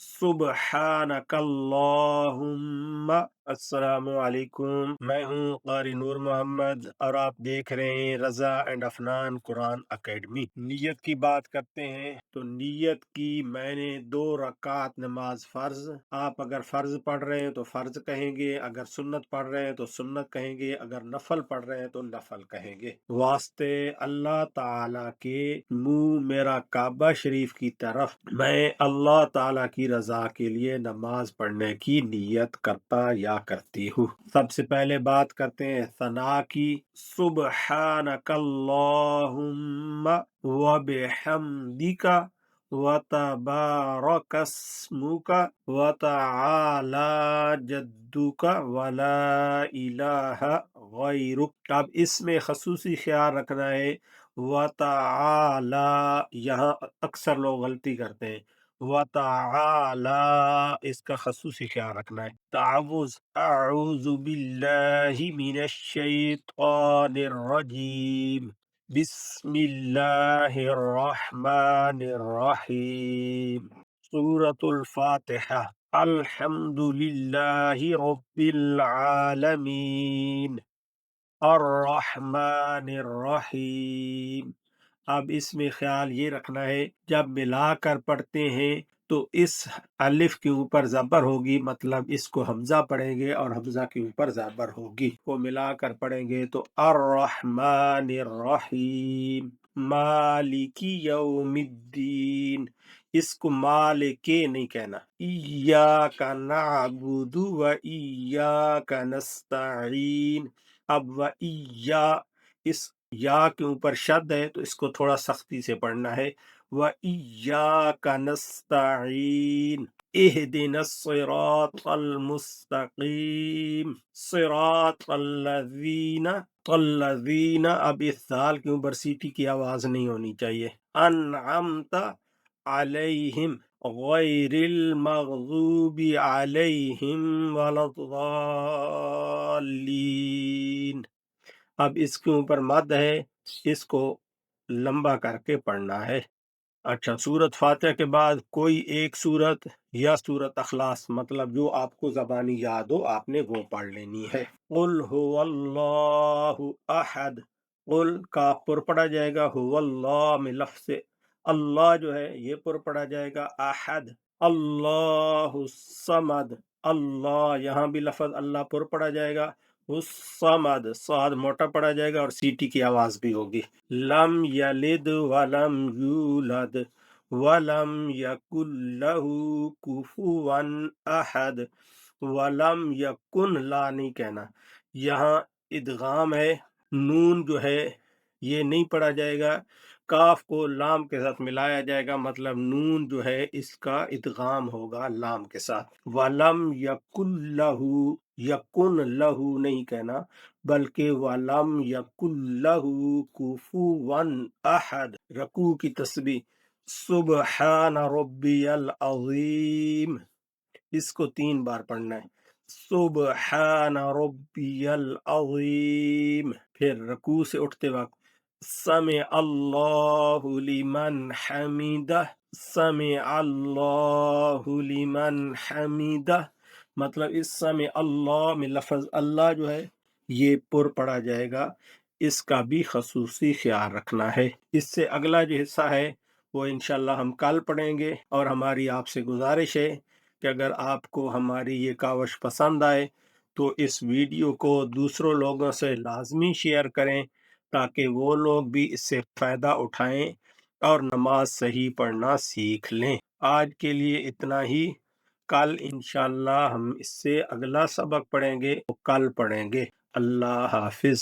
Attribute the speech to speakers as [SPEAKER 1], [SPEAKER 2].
[SPEAKER 1] सुबहानकल्लाहुम्मा। अस्सलामु अलैकुम। मैं हूँ क़ारी नूर मोहम्मद और आप देख रहे हैं रज़ा एंड अफनान कुरान एकेडमी। नियत की बात करते हैं तो नियत की मैंने 2 रकात नमाज फ़र्ज। आप अगर फ़र्ज पढ़ रहे हैं तो फ़र्ज कहेंगे, अगर सुन्नत पढ़ रहे हैं तो सुन्नत कहेंगे, अगर नफल पढ़ रहे हैं तो नफल कहेंगे। वास्ते अल्लाह ताला के मुँह मेरा काबा शरीफ की तरफ मैं अल्लाह ताला की रजा के लिए नमाज पढ़ने की नियत करता या करती हूँ। सबसे पहले बात करते हैं सना की। सुबहानकल्लाहुम्मा व बिहम्दिका व तबारकस्मुका व तआला जद्दुका व ला इलाहा गैरुक। अब इसमें खसूसी ख्याल रखना है। व तआला, यहाँ अक्सर लोग गलती करते हैं। व तआला इसका खसूसी ख्याल रखना है। तावुज़ अऊज़ु बिल्लाहि मिनश शैतानिर रजीम। बिस्मिल्लाहिर रहमानिर रहीम। सूरतुल फातिहा। अल्हम्दुलिल्लाहि रब्बिल आलमीन अर्रहमानिर रहीम। अब इसमें ख्याल ये रखना है, जब मिलाकर पढ़ते हैं तो इस अलिफ के ऊपर ज़बर होगी, मतलब इसको हमजा पढ़ेंगे और हमजा के ऊपर ज़बर होगी। को मिलाकर पढ़ेंगे तो अर्रहमानिर रहीम मालिकी यौमिद्दीन। इसको मालिके नहीं कहना। इय्याका नअबुदु व इय्याका नस्तईन। अब व इय्या, इस या के ऊपर शद है तो इसको थोड़ा सख्ती से पढ़ना है। व इय्याका नस्तईन इहदिनस सिरातल मुस्तकीम सिरातल लज़ीना। अब इस साल के ऊपर सीटी की आवाज नहीं होनी चाहिए। अनअमता अलैहिम गैरिल मग़ज़ूबि अलैहिम वलद्दाल्लीन। अब इसके ऊपर मद है, इसको लंबा करके पढ़ना है। अच्छा, सूरत फातिहा के बाद कोई एक सूरत या सूरत अखलास, मतलब जो आपको ज़बानी याद हो आपने वो पढ़ लेनी है। कुल हुवल्लाहु अहद। कुल का पुर पढ़ा जाएगा, हुवल्लाह में लफ्ज़ से अल्लाह जो है ये पुर पढ़ा जाएगा। अहद अल्लाहु समद। अल्लाह, यहाँ भी लफ्ज़ अल्लाह पुर पढ़ा जाएगा। समद साद मोटा पढ़ा जाएगा और सीटी की आवाज भी होगी। लम यलिद वलम यूलद वलम यकुल लहू कुफुवन अहद वलम यकुन। ला नहीं कहना। यहाँ इदगाम है, नून जो है ये नहीं पढ़ा जाएगा, काफ को लाम के साथ मिलाया जाएगा, मतलब नून जो है इसका इदगाम होगा लाम के साथ। वलम यकुल लहू, यकुन लहू नहीं कहना, बल्कि वलम यकुल लहू कुफुवन अहद। रकू की तस्बीह सुबहान रब्बियल अज़ीम, इसको 3 बार पढ़ना है। सुबहान रब्बियल अज़ीम। फिर रकू से उठते वक्त समी अल्लाहु लिमन हमीदा, समी अल्लाहु लिमन हमीदा, मतलब इस समी अल्लाह में लफ्ज़ अल्लाह जो है ये पुर पढ़ा जाएगा, इसका भी खसूसी ख्याल रखना है। इससे अगला जो हिस्सा है वो इंशाल्लाह हम कल पढ़ेंगे। और हमारी आपसे गुजारिश है कि अगर आपको हमारी ये कावश पसंद आए तो इस वीडियो को दूसरों लोगों से लाजमी शेयर करें, ताकि वो लोग भी इससे फ़ायदा उठाएं और नमाज सही पढ़ना सीख लें। आज के लिए इतना ही। कल इंशाल्लाह हम इससे अगला सबक पढ़ेंगे, तो कल पढ़ेंगे। अल्लाह हाफिज।